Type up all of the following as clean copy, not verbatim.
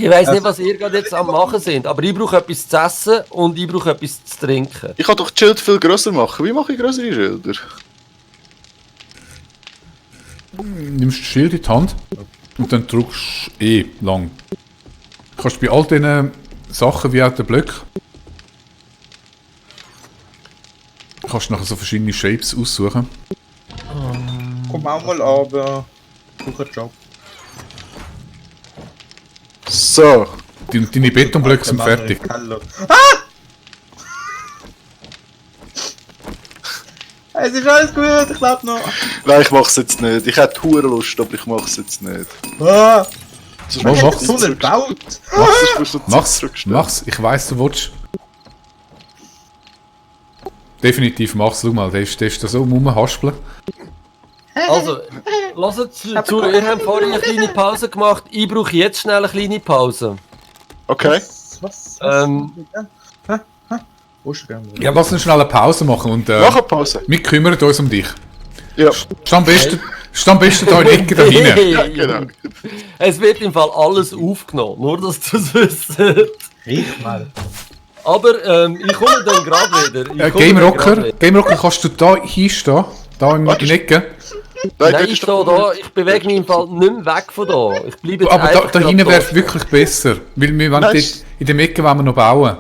Ich weiss nicht, was ihr gerade jetzt am machen sind, aber ich brauche etwas zu essen und ich brauche etwas zu trinken. Ich kann doch das Schild viel grösser machen. Wie mache ich größere Schilder? Nimmst das Schild in die Hand und dann drückst du E lang. Du kannst bei all diesen Sachen wie auch den Blöck kannst nachher so verschiedene Shapes aussuchen. Komm auch mal aber. Such einen Job. So. Deine Betonblöcke sind fertig. Es ist alles gut, ich glaub noch. Nein, ich mach's jetzt nicht. Ich hätte hure Lust, aber ich mach's jetzt nicht. Ah, Sonst Mach- musst mach's. du so zurück- einen Baut. sonst musst du Mach's, zurückstellen. mach's. Ich weiss, du willst. Definitiv mach's. Schau mal, der ist da so rumhaspeln. Also, hört zu, ihr habt vorhin eine kleine Pause gemacht, ich brauche jetzt schnell eine kleine Pause. Okay. Was? Wo ist der? Ja, lass uns schnell eine Pause machen und Mach eine Pause. wir kümmern uns um dich. Ja, Steh am besten da in der Ecke da hinten. Hey, genau. Es wird im Fall alles aufgenommen, nur dass du es wisst. Riech mal. Aber ich komme dann gerade wieder. Ich komme Game dann grad Rocker, wieder. Game Rocker, kannst du da hinstehen? Da in der Ecke? Nein, dort ich ist stehe doch- da, ich bewege mich im Fall nicht mehr weg von da. Ich bleibe jetzt Aber da einfach hinten grad wäre wirklich besser. Weil wir wollen Nein, dort, in der Ecke wollen wir noch bauen.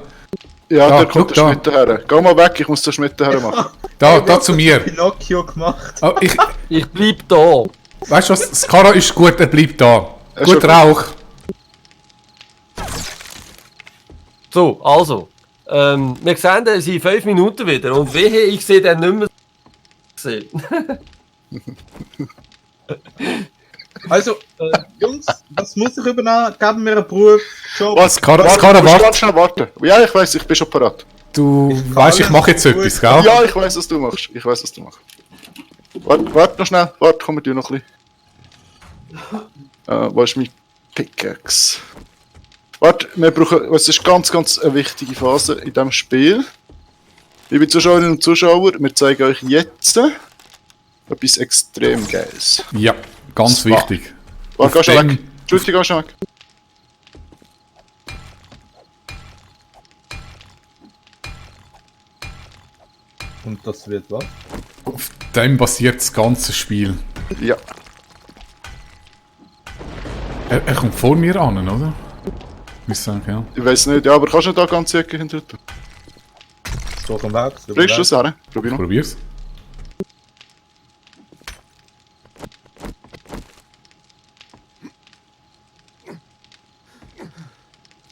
Ja, Da, da kommt schau der Schmidt her. Geh mal weg, ich muss den Schmidt her machen. Da zu mir. Pinocchio gemacht. Oh, Ich bleibe da. weißt du was? Skara ist gut, er bleibt da. Er ist Gut okay. Rauch. So, also. Wir sehen uns in 5 Minuten wieder. Und wehe, ich sehe dann nicht mehr. Sehen. Also, Jungs, was muss ich übernehmen? Geben wir einen Beruf, Job. Was? Skara, Warte, Skara, du musst warte. ganz schnell warten. Ja, ich weiss, ich bin schon parat. Du weißt, ich mache jetzt etwas, gell? Ja, ich weiss, was du machst. Ich weiss, was du machst. Warte noch schnell. Warte, komm mit dir noch ein bisschen. Wo ist mein Pickaxe? Warte, wir brauchen... Es ist ganz eine wichtige Phase in diesem Spiel. Liebe Zuschauerinnen und Zuschauer, wir zeigen euch jetzt etwas extrem Geiles. Ja, ganz So. wichtig. Warte, Auf geh schon dem- weg. Entschuldigung, geh schon weg. Und das wird was? Auf dem basiert das ganze Spiel. Ja. Er kommt vor mir an, oder? Ich sagen, ja. Ich weiß nicht, ja, aber kannst du nicht da ganz Ecke hinter tun? So vom Weg. Bringst du das her? Probier noch. Probier's.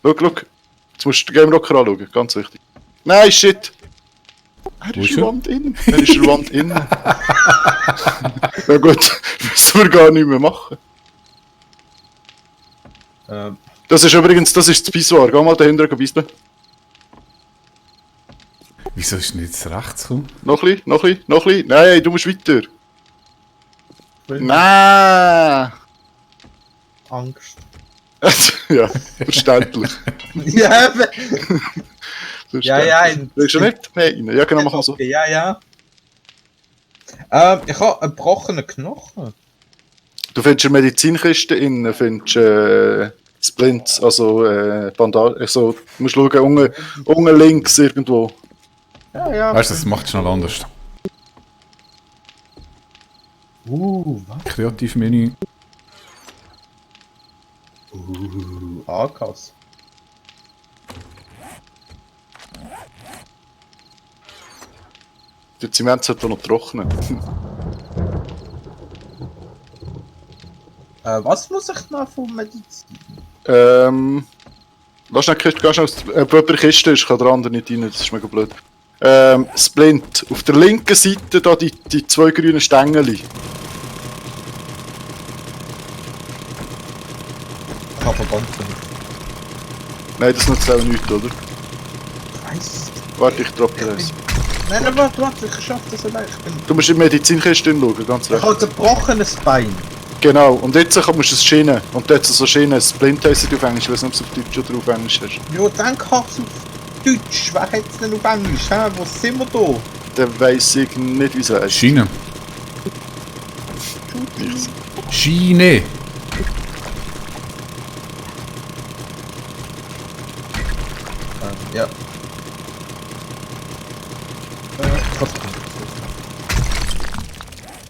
Schau. Jetzt musst du den Game Rocker anschauen, ganz wichtig. Nein, shit! Er Wo ist ist in der er? Wand innen. Er ist in der Wand innen. Na gut, müssen wir gar nicht mehr machen. Das ist übrigens, das ist das Pissoir. Geh mal dahinter beisteln. Wieso ist denn jetzt rechts gekommen? Noch ein bisschen. Nein, du musst weiter. Nein! Angst. Ja, verständlich. Ja, ja. Willst du nicht? Nein, ja genau, machen wir so. Ja. Ich habe einen gebrochenen Knochen. Du findest eine Medizinkiste innen, findest Splints, also Bandage, also du musst schauen, unten links irgendwo. Ja. Weißt du, das macht schnell anders. Was? Kreativmenü. AKs. Der Zement sollte noch trocknen. Was muss ich noch von Medizin? Lass schnell die Kiste, geh schnell, ob jemand in der Kiste ist, kann der andere nicht rein, das ist mega blöd. Splint. Auf der linken Seite da die zwei grünen Stängel. Ich habe verbunden. Nein, das nutzt auch nichts, oder? Weiss. Warte, ich droppe dir eins. Nein, warte, ich schaffe das allein. Du musst in die Medizinkiste schauen, ganz Ich recht. habe ein gebrochenes Bein. Genau, und jetzt musst du es schienen. Und dort so Schienen, Splint heisst auf Englisch, ich weiß nicht, ob es auf Deutsch oder auf Englisch ist. Ja, dann kannst du auf Deutsch. Wer hat es denn auf Englisch? Hä? Wo sind wir da? Dann weiss ich nicht, wie es heißt. Schiene. Schiene. Ja. Was kommt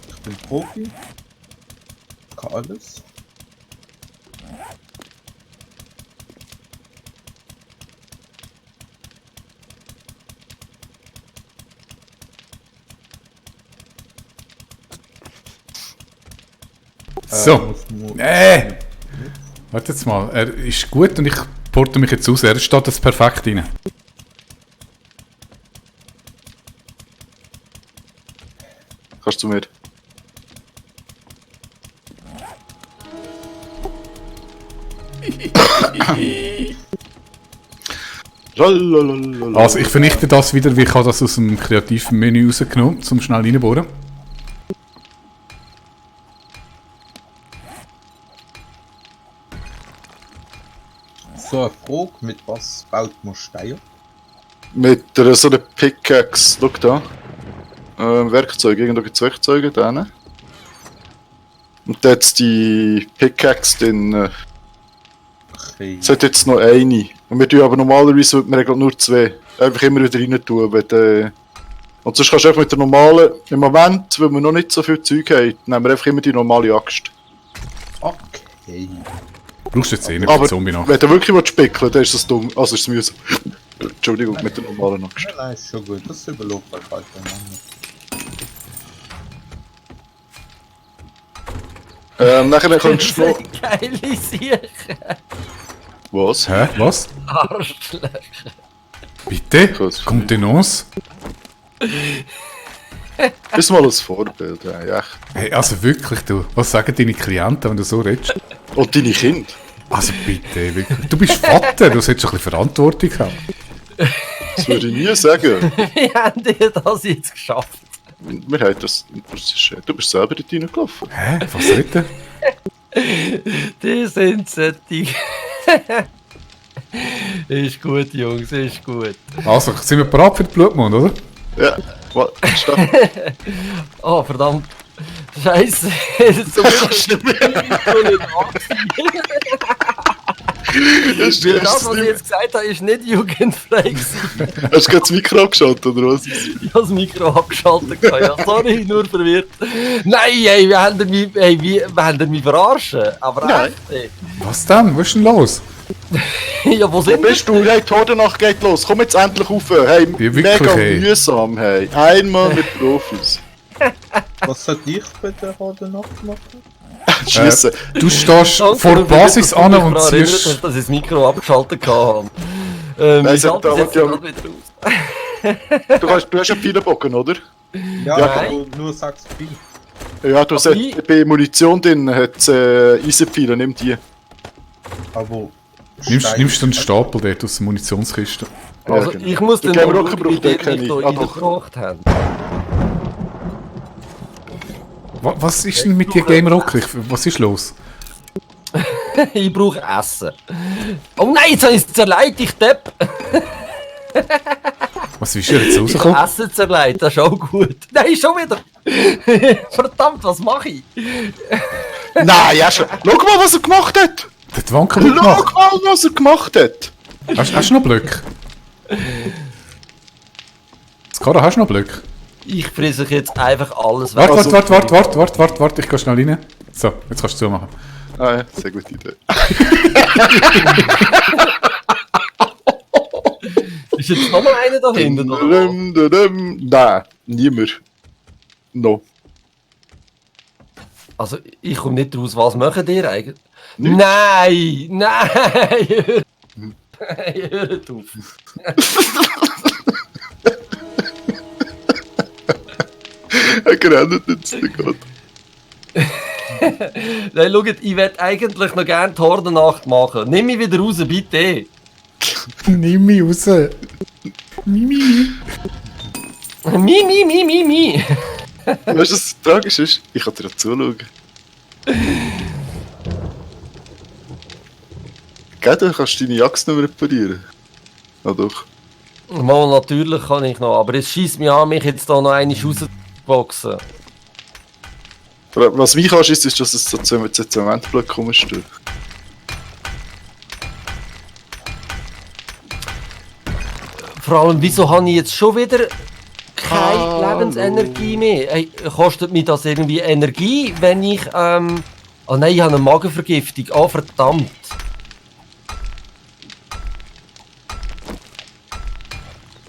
Ich bin Profi. Kann alles. So. Warte jetzt mal. Er ist gut und ich porte mich jetzt aus. Er steht jetzt perfekt rein. Kannst du mir? Lalalala. Also ich vernichte das wieder, wie ich habe das aus dem kreativen Menü rausgenommen, zum schnell reinbohren. So eine Frage, mit was baut man Steine? Mit so einer Pickaxe. Schau da. Werkzeuge. Irgendwo gibt es Werkzeuge da hinten. Und da hat die Pickaxe drin. Okay. Es hat jetzt noch eine. Und wir tun aber normalerweise nur zwei. Einfach immer wieder rein tun. Und sonst kannst du einfach mit der normalen. Im Moment, weil wir noch nicht so viel Zeug haben, nehmen wir einfach immer die normale Axt. Okay. Brauchst du jetzt eh nicht Aber den Zombie nach. wenn du wirklich spickeln willst, dann ist das dumm. Also ist es mühsam. Entschuldigung, mit der normalen Axt. Nein, ist schon gut. Das überlegt man bald Nachher kannst du noch... Geile Sicher. Was? Hä? Was? Arschlöcher. Bitte? Gut. Contenance? Ist mal ein Vorbild, ja. Echt. Hey, also wirklich, du. Was sagen deine Klienten, wenn du so redest? Und deine Kinder. Also bitte, wirklich. Du bist Vater, du solltest ein bisschen Verantwortung haben. Das würde ich nie sagen. Wie haben die das jetzt geschafft? Wir haben das ist, du bist selber dort reingelaufen. Hä? Was redet ihr? Die sind sättig. Ist gut, Jungs, ist gut. Also, sind wir bereit für den Blutmond, oder? Ja, warte, stopp. Oh, verdammt. Scheiße. So Hast Weil das, was ich jetzt gesagt habe, ist nicht jugendfrei gewesen. du gerade das Mikro abgeschaltet, oder was? Ich habe das Mikro abgeschaltet. Ja, sorry, nur verwirrt. Nein, ey, wir haben mich verarschen. Aber Nein. echt, ey. Was denn? Was ist denn los? Ja, wo Wo sind wir? bist du? Hey, die Hordenacht geht los. Komm jetzt endlich rauf. Hey, Ja, wirklich, mega hey. mühsam, hey. Einmal mit Profis. Was sollte ich bei der Horde noch machen? Schiessen. Du stehst Danke, vor der dass Basis du an mich und daran erinnert hast, ziehst... dass ich das Mikro abgeschaltet habe. Nein, Ich schalte sag es jetzt da, gerade wieder aus. Du hast ja viele Bocken, oder? Ja, Ja, aber nur sagst du viel. Ja, du hast wie? bei Munition drin hat Eisenpfeile, nimm die. Aber. Nimmst du einen Stapel dort aus der Munitionskiste? Also, genau. ich muss Der den Game noch Rocker schauen, wie braucht den die keine. mich hier Ah, doch. reingebracht haben. Was ist denn mit dir, Game Rocker? Was ist los? Ich brauche Essen. Oh nein, jetzt habe ich es zerlegt, ich depp. Was ist denn jetzt Ich habe rausgekommen? Essen zerlegt, das ist auch gut. Nein, schon wieder. Verdammt, was mache ich? Nein, ja schon. Schau mal, was er gemacht hat. Der Wand kaputt Schau gemacht. mal, was er gemacht hat. Hast du noch Blöcke? Skara, hast du noch Blöcke? Ich frisse jetzt einfach alles weg. Warte, ich gehe schnell rein. So, jetzt kannst du zumachen. Ah ja, sehr gute Idee. Ist jetzt noch mal einer da hinten? oder? Nein, niemand. No. Also, ich komme nicht raus. Was machen ihr eigentlich? Nein! Nein! Nein, hört auf. Er rennt jetzt gerade. Nein, schaut, ich will eigentlich noch gerne die Hordennacht machen. Nimm mich wieder raus, bitte. Nimm mich raus. Mimi. Mi. Weißt du, was tragisch ist? Ich kann dir zuschauen. Gell, du kannst deine Axt nicht mehr reparieren. Ah doch. Mal, natürlich kann ich noch, aber es schießt mich an, mich jetzt da noch eine rauszuboxen. Was mich kannst, ist, dass es so Zementblöcke rumsteht. Vor allem, wieso habe ich jetzt schon wieder keine Lebensenergie mehr? Hey, kostet mich das irgendwie Energie, wenn ich, oh nein, ich habe eine Magenvergiftung. Ah, verdammt.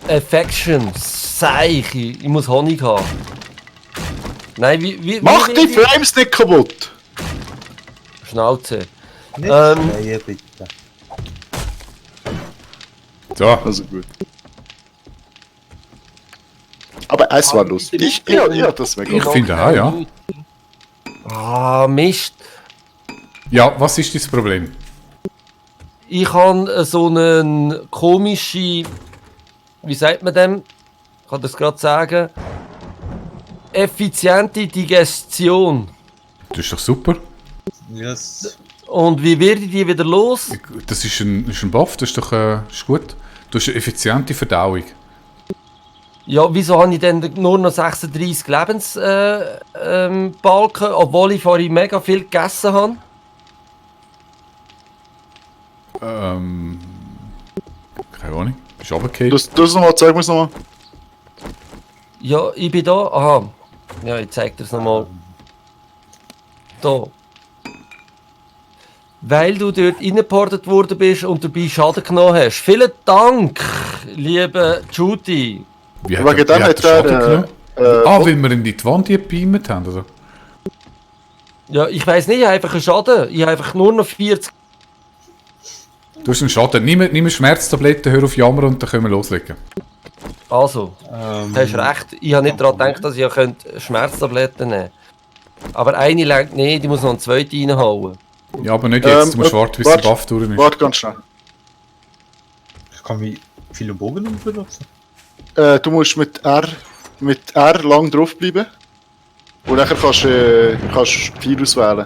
Affection. Seich. Ich muss Honig haben. Nein, Mach die Flames nicht kaputt! Schnauze. Nicht schreien, bitte. So, Also gut. Aber es war lustig. Ja, das mega. ich finde auch, ja. Ah, Mist. Ja, was ist das Problem? Ich habe so eine komische, wie sagt man dem? Ich kann das gerade sagen. Effiziente Digestion. Das ist doch super. Yes. Und wie werde ich die wieder los? Das ist ein Buff, das ist doch ist gut. Du hast eine effiziente Verdauung. Ja, wieso habe ich denn nur noch 36 Balken, obwohl ich vorhin mega viel gegessen habe? Keine Ahnung. Bist du runtergefallen? Das nochmal, zeig mir's nochmal. Ja, ich bin da. Aha. Ja, ich zeig dir's nochmal. Da. Weil du dort reingeportet worden bist und dabei Schaden genommen hast. Vielen Dank, liebe Judy. Wie Wegen dem hat Schaden er. genommen? Weil wir in die Wand gebeamt haben, oder? Ja, ich weiss nicht, ich habe einfach einen Schaden. Ich habe einfach nur noch 40. Du hast einen Schaden. Nimm Schmerztabletten, hör auf Jammern und dann können wir loslegen. Also, du hast recht. Ich habe nicht daran gedacht, dass ich ja Schmerztabletten nehmen könnte. Aber eine längt nicht, ich muss noch eine zweite reinhauen. Ja, aber nicht jetzt. Du musst warten, bis der Buff durch ist. Warte ganz schnell. Ich kann wie viele Bogen benutzen. Du musst mit R lang draufbleiben. Und dann kannst du Pfeil auswählen.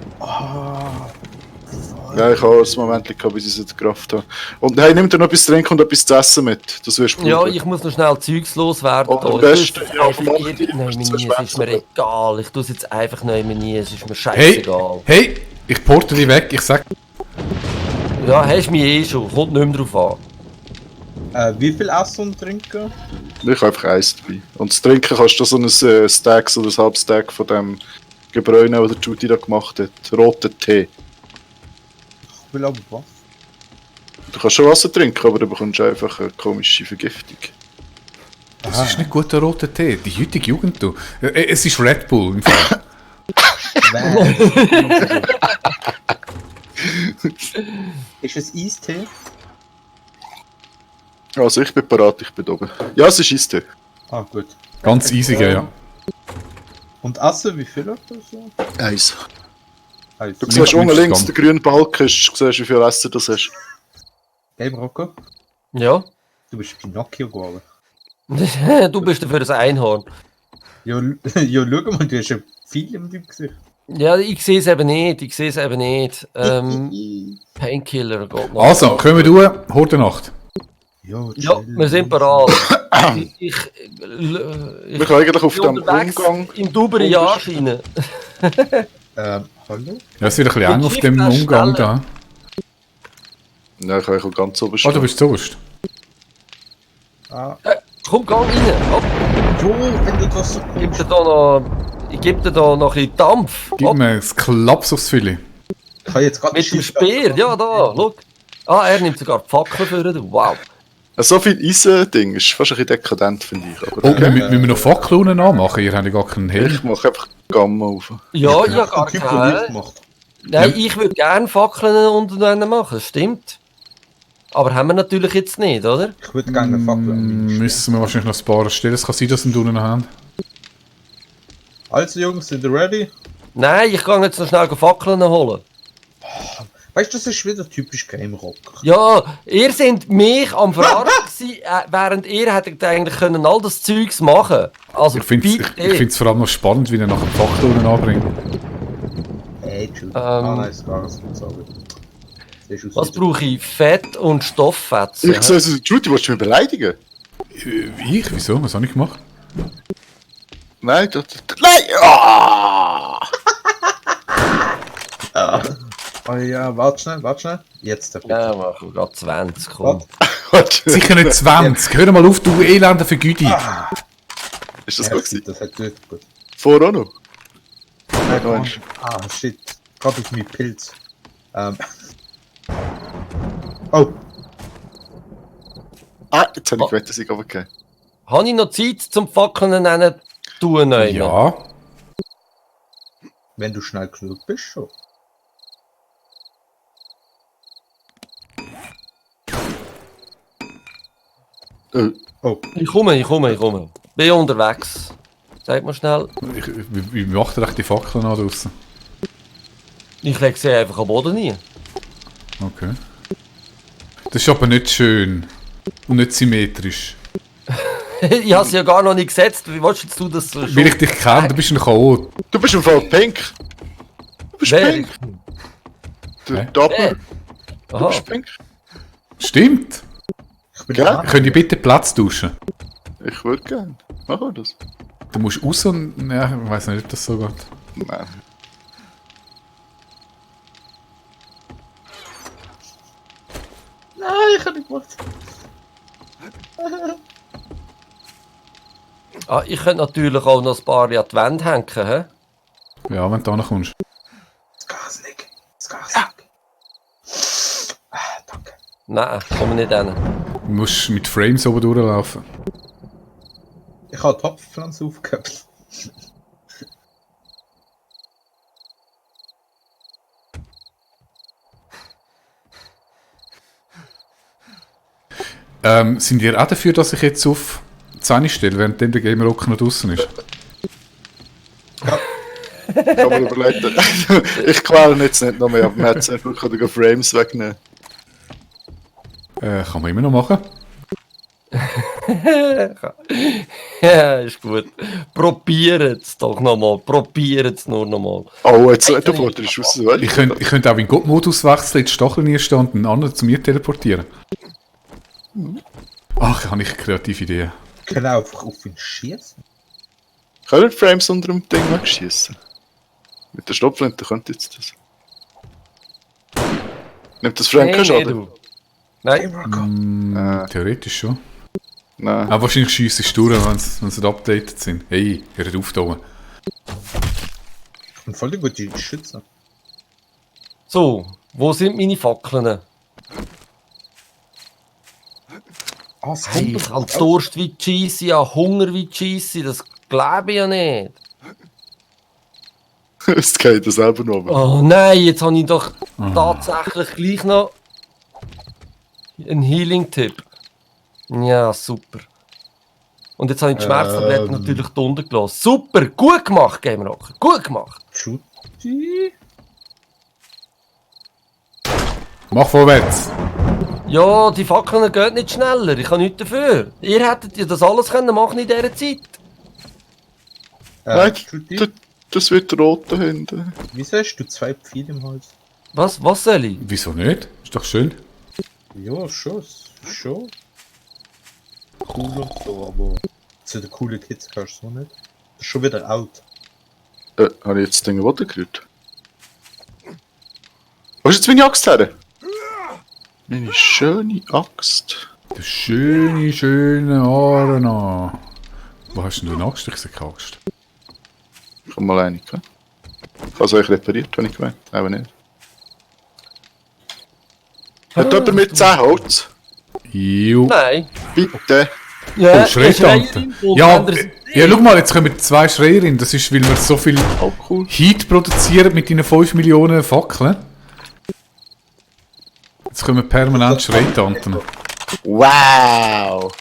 Ja, ich habe ein Moment gehabt, bis ich es Kraft habe. Und hey, nimm dir noch etwas zu trinken und etwas zu essen mit. Das wirst du Ja, brauchen. ich muss noch schnell Zeugs loswerden. Oh, am da. besten, ja, Einfach mach nie, die- nein, das es ist mir Schmerztabletten. egal. Ich tue es jetzt einfach nicht mehr nie, es ist mir Hey, scheißegal. hey, ich porte dich weg. Ich sag, Ja, hast du mich eh schon, kommt nicht mehr drauf an. Wie viel Essen und Trinken? Ich habe einfach Eis dabei. Und zu trinken kannst du so ein Stack oder ein Halbstack von dem Gebräune, das Judy da gemacht hat. Roten Tee. Ich will aber was. Du kannst schon Wasser trinken, aber du bekommst einfach eine komische Vergiftung. das ist nicht guter roter Tee. Die heutige Jugend, du. Es ist Red Bull im Fall. Ist es Eistee? Also ich bin parat, ich bin oben. Ja, es ist Eistee. Ah, gut. Ganz easy, ja. Und Essen, wie viel oder so? Eins. Eins. Du siehst unten nimmst links es den grünen Balken, du siehst, wie viel Essen das hast. Game Rocco, Ja? du bist Pinocchio geworden. Du bist dafür ein Einhorn. Ja, ja, schau mal, du hast ja viel im deinem Gesicht. Ja, ich sehe es eben nicht, Painkiller, Gott noch. Also, kommen wir Hordenacht. Ja, Ja, wir sind bereit. Ich Wir können eigentlich auf bin dem unterwegs Umgang... im duberen Jahr scheinen. Hallo? Ja, es wird ein bisschen eng auf dem Shift Umgang schneller. Ja, da. ich kann eigentlich ganz oben Ah, stehen. du bist zuerst. Ah, Komm, gang rein. Hopp, jo, wenn du das so gib kommst. dir da noch, ich gebe dir da noch ein bisschen Dampf. Gib Hopp, mir ein Klaps aufs Filet. Ich habe jetzt gerade mit dem Speer, ja da, schau. Ah, er nimmt sogar die Fackel für ihn. Wow. So viel Eisen-Ding ist fast ein bisschen dekadent, finde ich. Aber Oh, müssen wir noch Fackeln anmachen? Ihr habt ja gar keinen Helm. ich mache einfach Gamma auf. Ja, ich habe gar Typ keine. gemacht. Nein, ich würde gerne Fackeln untereinander machen, das stimmt. Aber haben wir natürlich jetzt nicht, oder? Ich würde gerne eine Fackel anbieten. Müssen wir wahrscheinlich noch ein paar stellen. Es kann sein, dass wir unten noch haben. Also Jungs, sind ihr ready? Nein, ich gehe jetzt noch schnell Fackeln holen. Weißt du, das ist wieder typisch Game Rock. Ja, ihr seid mich am Verarschen gewesen, während ihr hättet eigentlich können all das Zeugs machen. Also Ich finde es vor allem noch spannend, wie er nachher die Fackeln anbringt. Hey, chill. Nein, ist gar nicht. Sorry. Siehst aus Was wie- brauche ich? Fett und Stofffetzen. Ich sehe, Judy, willst du mich beleidigen? Ich? Wieso? Was habe ich gemacht? Nein, nein! Ah! Oh ja, warte schnell. Jetzt bitte. Ja, mach wir gerade 20, komm. Warte, Sicher nicht 20. Hör mal auf, du elender Vergütung. ist das Ja, gut gewesen? das hat gut. Vor auch noch? Nein, Ja, shit. Gerade auf meinen Pilz. Oh, Jetzt habe ich gewettet, dass ich runtergehe. Habe ich noch Zeit zum Fackeln nennen tun? Ja. wenn du schnell genug bist, schon. Oh, Ich komme. Bin unterwegs. Sag mal schnell. Wie macht ihr echt die Fackeln an draussen? Ich lege sie einfach am Boden rein. Okay. Das ist aber nicht schön. Und nicht symmetrisch. Ich habe sie ja gar noch nicht gesetzt. Wie willst du das so Weil ich dich kenne, du bist ein Chaot. Du bist im Fall pink. Du bist Wer? pink. Der Wer? Doppel. Du Aha. bist pink. Stimmt. ich bin Ja. Könnt ihr bitte Platz tauschen? Ich würde gerne. Machen wir das? Du musst raus und... Ja, ich weiß nicht, ob das so geht. Nein. Nein, ich hab nicht gemacht. Ah, ich könnte natürlich auch noch ein paar an die Wand hängen. He? Ja, wenn du da kommst. Das Gas nicht. Danke. Nein, komme nicht hin. Du musst mit Frames oben durchlaufen. Ich habe Topfpflanze aufgehabt. Sind ihr auch dafür, dass ich jetzt auf 10 stelle, während der Gamer Rock noch draußen ist? Kann man überlegen. Ich quäle jetzt nicht noch mehr, aber man hat einfach die Frames wegnehmen. Kann man immer noch machen. Ja, ist gut. Probiert es doch nochmal. Probiert es nur nochmal. Oh, jetzt du forderst raus, Ich könnte auch in God-Modus wechseln, jetzt Stacheln stehen und einen anderen zu mir teleportieren. Ach, habe ich eine kreative Idee. Können einfach auf ihn schießen. Können wir Frames unter dem Ding wegschießen? Mit der Stopflinte könnte jetzt das. Nimmt das Frame keinen Schaden? du. Nein. Theoretisch schon. Nein. Aber wahrscheinlich schiessen sie durch, wenn sie nicht updated sind. Hey, hört auf da oben. Und voll die gute Schütze. So, wo sind meine Fackeln? Ah, es Hey, ich habe Durst wie Cheesy, ich habe Hunger wie Cheesy, das glaube ich ja nicht. Es geht das selber noch. Oh nein, jetzt habe ich doch tatsächlich gleich noch einen Healing-Tipp. Ja, super. Und jetzt habe ich die Schmerztabletten natürlich drunter gelassen. Super, gut gemacht, Game Rocker, gut gemacht. Schutti. Mach vorwärts! Ja, die Fackeln gehen nicht schneller, ich habe nichts dafür. Ihr hättet ja das alles können machen in dieser Zeit. Nein, Schutti. das wird rot da hinten. Wieso hast du 2 Pfeile im Hals? Was soll ich? Wieso nicht? Ist doch schön. Ja, schon. Cool und so, aber zu den coolen Kids kannst du so nicht. Das ist schon wieder alt. Habe ich jetzt das Ding runtergerührt? Wo ist jetzt meine Axt her? Meine schöne Axt. Der schöne Arena. Wo hast denn du eine Axt? Ich sehe keine Axt. Ich habe mal eine, gell? Ich habe es euch repariert, wenn ich gemeint habe. Nicht. Hat jemand mit 10 Holz? Jo. Nein. Bitte. Ja, Oh, Schreitante. Ja, ja, schau mal, jetzt kommen 2 Schreierinnen. Das ist, weil wir so viel Oh, cool. Heat produzieren mit deinen 5 Millionen Fackeln. Jetzt kommen permanent Schreitanten. Wow!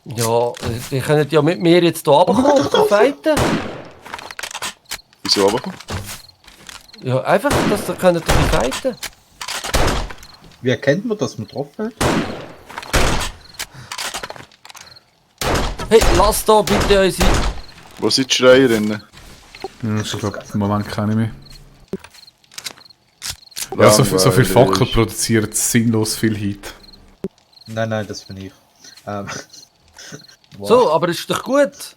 Ja, die können ja mit mir jetzt hier runterkommen und fighten. Wieso aber? Ja, einfach, dass sie können doch nicht fighten. Wie erkennt man, dass man getroffen hat? Hey, lass da bitte unsere... Wo sind die Schreierinnen? Ja, ich glaube, im Moment keine mehr. Ja, so viel Fackel produzieren sinnlos viel Heat. Nein, das bin ich. Wow. So, aber es ist doch gut. Jetzt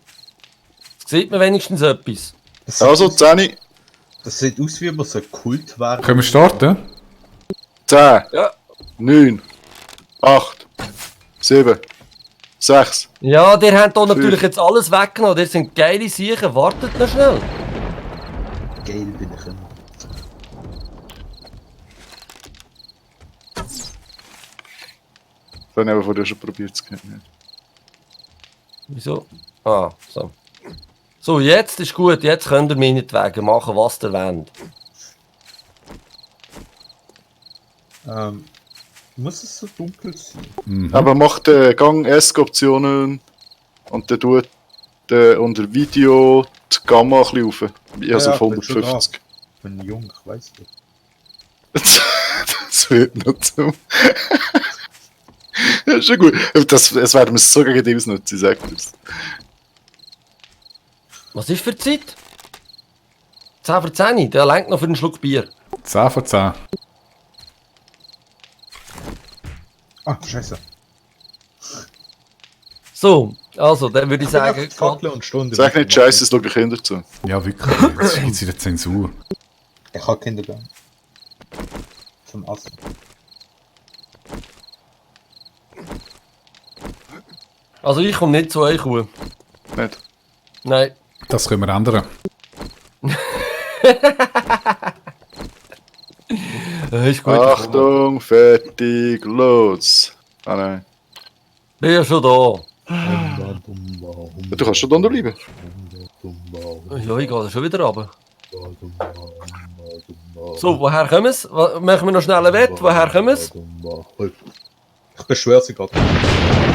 sieht man wenigstens etwas. Also, 10. Das sieht aus wie über so ein Kult wäre. Können wir starten? 10, Ja. 9, 8, 7, 6. Ja, der habt hier natürlich jetzt alles weggenommen. Der sind geile Sachen. Wartet noch schnell. Geil bin ich immer. Das habe ich aber vorher schon probiert zu kennen. Wieso? Ah, so. So, jetzt ist gut. Jetzt könnt ihr meinetwegen machen, was ihr wollt. Muss es so dunkel sein? Mhm. Aber mach den Gang ESC-Optionen und dann tut unter Video die Gamma ein bisschen rauf. Also Ja, auf 150. Ich bin jung, ich weiß nicht. Das wird noch zum. Ja, schon gut. Es werden wir so gegen die ausnutzen, sagt er. Was ist für die Zeit? 10 vor 10. Der lenkt noch für einen Schluck Bier. 10 von 10. Ah, scheiße. So, also, dann würde ich sagen, Fackel und Stunde. Sag nicht Scheiße, es schauen Kinder zu. Ja, wirklich. Jetzt gibt es wieder Zensur. Ich habe Kinder gern. Zum Essen. also ich komme nicht zu euch Kuh. Nicht? Nein. Das können wir ändern. Ist gut. Achtung, fertig, los. Ah nein. Bin ja schon da. Ja, du kannst schon da bleiben. Ja, ich gehe schon wieder runter. So, woher kommen sie? Machen wir noch schnell ein Wett? Woher kommen sie? Ich beschwöre sie gerade.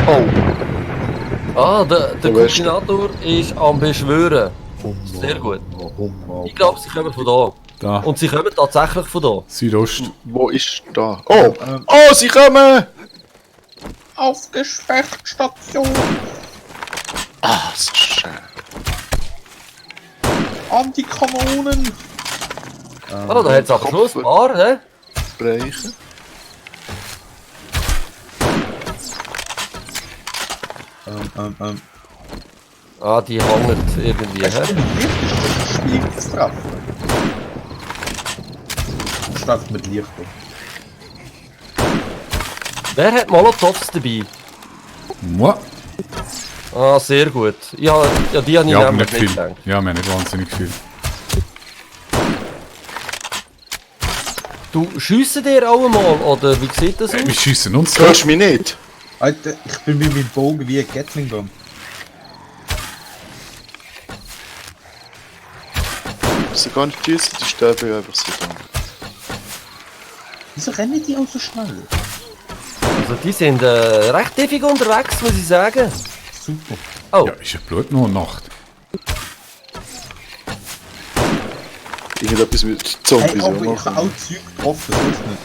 Oh. Ah, der Koordinator ist am Beschwören. Sehr gut. Ich glaube, sie kommen von da. Da, Und sie kommen tatsächlich von da. Südost. Wo ist da? Oh! Oh, sie kommen! Auf Gefechtsstation! Ah, so schön. Antikanonen! Ah, da hat es aber schon ein paar, ne? Brechen. Ah, die hängen irgendwie, Es hä? ist wirklich Spiel zu treffen. Startet mit Lichtung. Wer hat Molotovs dabei? Moi. Ah, sehr gut. Ja, die habe ich Ja, aber nämlich nicht viel. gedacht. Ja, wir haben nicht wahnsinnig viel. Du schiessen dir auch einmal, oder wie sieht das aus? Wir schiessen uns Du hörst mich nicht? Alter, ich bin mit meinem Bogen wie ein Gatling Gun. Sie gar nicht schießen, die sterben einfach so da. Wieso rennen die auch so schnell? Also die sind recht ewig unterwegs, muss ich sagen. Super. Oh, Ja, ist ja blöd nur Nacht. Irgendetwas mit Hey, Zombies aber ich machen. habe auch Zeug getroffen, so ist nicht.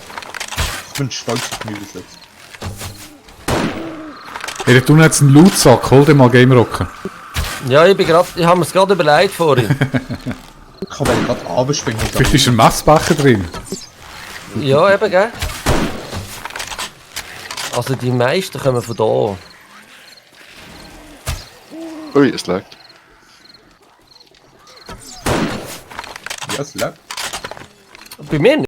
Ich bin stolz auf mich bis jetzt. Hey, da tun jetzt einen Lootsack, hol dir mal Game Rocken. ja, ich habe mir es gerade überlegt vorhin. Ich habe gerade abspringen und Vielleicht ist ein Messbecher drin. Ja, eben, gell? Also die meisten kommen von da. Ui, es lag. ja, es lag. Bei mir nicht.